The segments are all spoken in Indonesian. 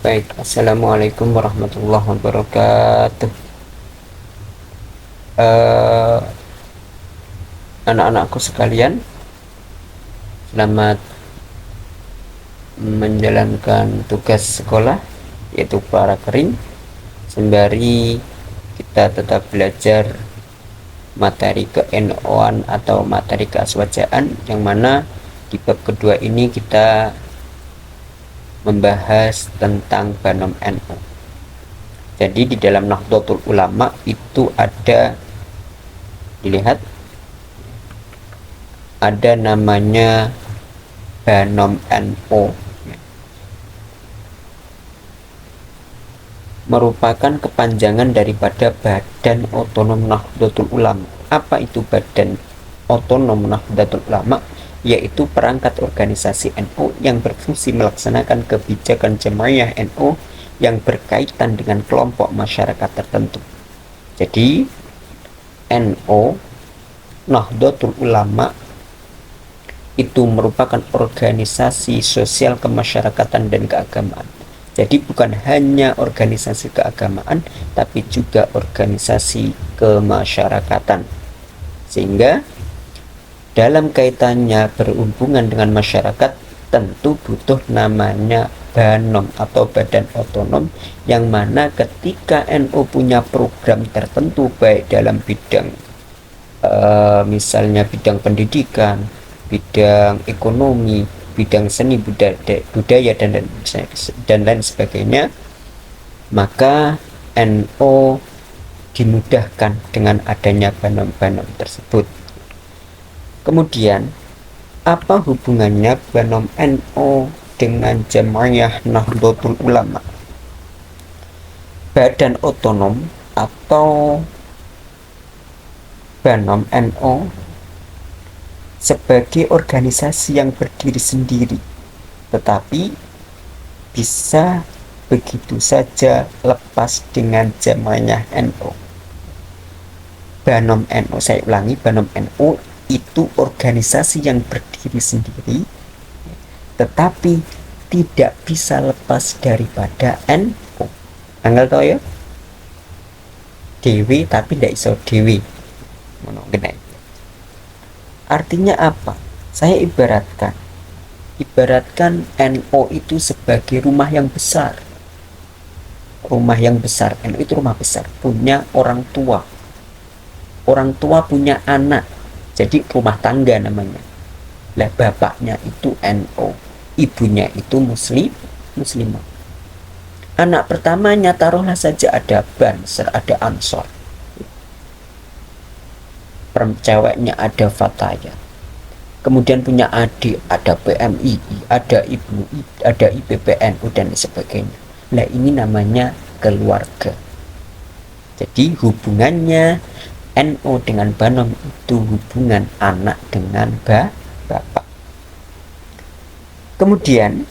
Baik, Assalamualaikum warahmatullahi wabarakatuh. Eh, Anak-anakku sekalian, selamat menjalankan tugas sekolah, yaitu para kering. Sembari kita tetap belajar materi ke-NO-an atau materi keaswajaan, yang mana di bab kedua ini kita membahas tentang banom NO. Jadi di dalam Nahdlatul Ulama itu dilihat ada namanya banom NO, merupakan kepanjangan daripada Badan Otonom Nahdlatul Ulama. Apa itu Badan Otonom Nahdlatul Ulama? Yaitu perangkat organisasi NU yang berfungsi melaksanakan kebijakan jemaah NU yang berkaitan dengan kelompok masyarakat tertentu. Jadi NU Nahdlatul Ulama itu merupakan organisasi sosial kemasyarakatan dan keagamaan. Jadi bukan hanya organisasi keagamaan, tapi juga organisasi kemasyarakatan. Sehingga dalam kaitannya berhubungan dengan masyarakat, tentu butuh namanya banom atau badan otonom, yang mana ketika NU punya program tertentu, baik dalam bidang misalnya bidang pendidikan, bidang ekonomi, bidang seni budaya dan lain sebagainya, maka NU dimudahkan dengan adanya banom-banom tersebut. Kemudian, apa hubungannya banom NU dengan Jamaah Nahdlatul Ulama? Badan otonom atau banom NU sebagai organisasi yang berdiri sendiri, tetapi bisa begitu saja lepas dengan Jamaah NU. Banom NU, saya ulangi, banom NU itu organisasi yang berdiri sendiri, tetapi tidak bisa lepas daripada NU. Anggal tau ya? Dewi tapi tidak iso dewi. Artinya apa? Saya ibaratkan NU itu sebagai rumah yang besar. Rumah yang besar, NU itu rumah besar, punya orang tua. Orang tua punya anak, jadi rumah tangga namanya. Lah bapaknya itu NU, ibunya itu muslimah. Anak pertamanya taruhlah saja ada Banser, ada Ansor. Ceweknya ada Fataya. Kemudian punya adik, ada PMII, ada ibu, ada IPPNU dan sebagainya. Nah, ini namanya keluarga. Jadi hubungannya NU dengan banom itu hubungan anak dengan bapak. Kemudian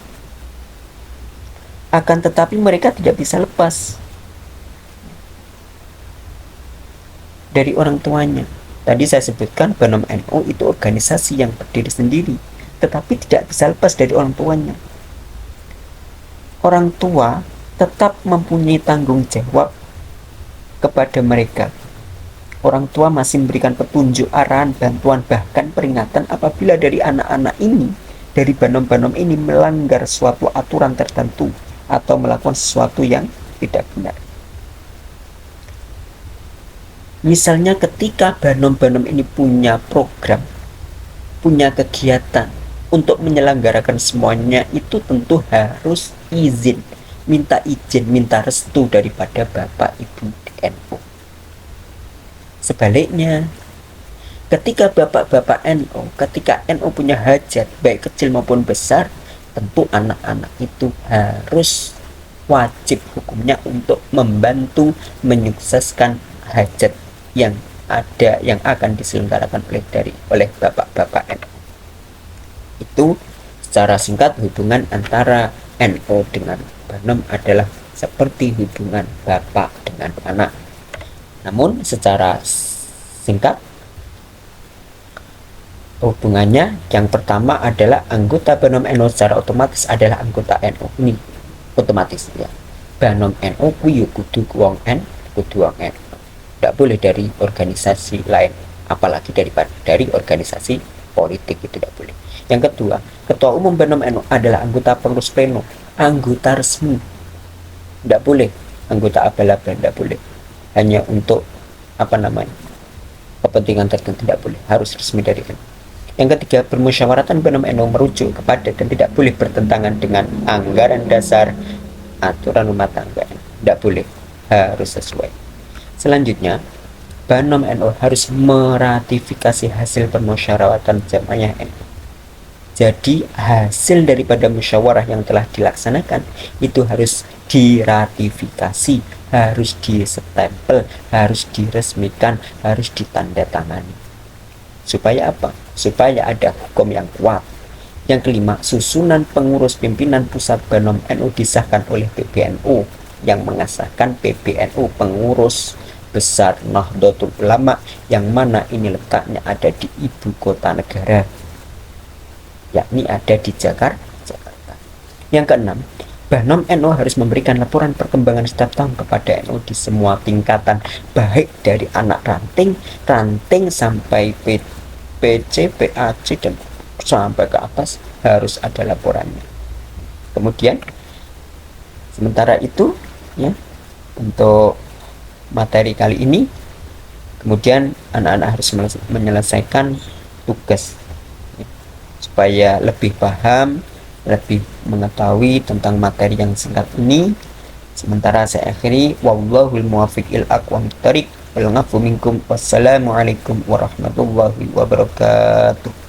akan tetapi mereka tidak bisa lepas dari orang tuanya. Tadi saya sebutkan banom NU itu organisasi yang berdiri sendiri, tetapi tidak bisa lepas dari orang tuanya. Orang tua tetap mempunyai tanggung jawab kepada mereka. Orang tua masih memberikan petunjuk, arahan, bantuan, bahkan peringatan apabila dari anak-anak ini, dari banom-banom ini melanggar suatu aturan tertentu atau melakukan sesuatu yang tidak benar. Misalnya ketika banom-banom ini punya program, punya kegiatan untuk menyelenggarakan semuanya, itu tentu harus minta izin, minta restu daripada bapak ibu NU. Sebaliknya, ketika bapak-bapak NU, ketika NU punya hajat, baik kecil maupun besar, tentu anak-anak itu harus wajib hukumnya untuk membantu menyukseskan hajat yang ada, yang akan diselenggarakan oleh bapak-bapak NU. Itu secara singkat hubungan antara NU dengan banom adalah seperti hubungan bapak dengan anak. Namun secara singkat, hubungannya yang pertama adalah anggota banom NU secara otomatis adalah anggota NU. Ini otomatis ya Banom NU kuwi kudu wong kudu wong NU, tidak boleh dari organisasi lain, apalagi dari organisasi politik, itu tidak boleh. Yang kedua, ketua umum Banom NU adalah anggota pengurus pleno, anggota resmi, tidak boleh anggota abal-abal, tidak boleh hanya untuk kepentingan tertentu, tidak boleh, harus resmi dari NU. Yang ketiga, permusyawaratan Banom NU merujuk kepada dan tidak boleh bertentangan dengan anggaran dasar aturan rumah tangga, tidak boleh, harus sesuai. Selanjutnya, Banom NU harus meratifikasi hasil permusyawaratan jamaah NU. Jadi hasil daripada musyawarah yang telah dilaksanakan itu harus diratifikasi, harus distempel, harus diresmikan, harus ditandatangani. Supaya apa? Supaya ada hukum yang kuat. Yang kelima, susunan pengurus pimpinan pusat Banom NU disahkan oleh PBNU yang mengesahkan PBNU pengurus besar Nahdlatul Ulama, yang mana ini letaknya ada di ibu kota negara, yakni ada di Jakarta. Yang keenam, Banom NU harus memberikan laporan perkembangan setiap tahun kepada NU di semua tingkatan, baik dari anak ranting sampai PC, PAC dan sampai ke atas, harus ada laporannya. Kemudian sementara itu ya, untuk materi kali ini, kemudian anak-anak harus menyelesaikan tugas ya, supaya lebih paham, lebih mengetahui tentang materi yang singkat ini. Sementara saya akhiri, wallahul muwaffiq ila aqwamit thoriq wal 'afwu minkum. Wassalamualaikum warahmatullahi wabarakatuh.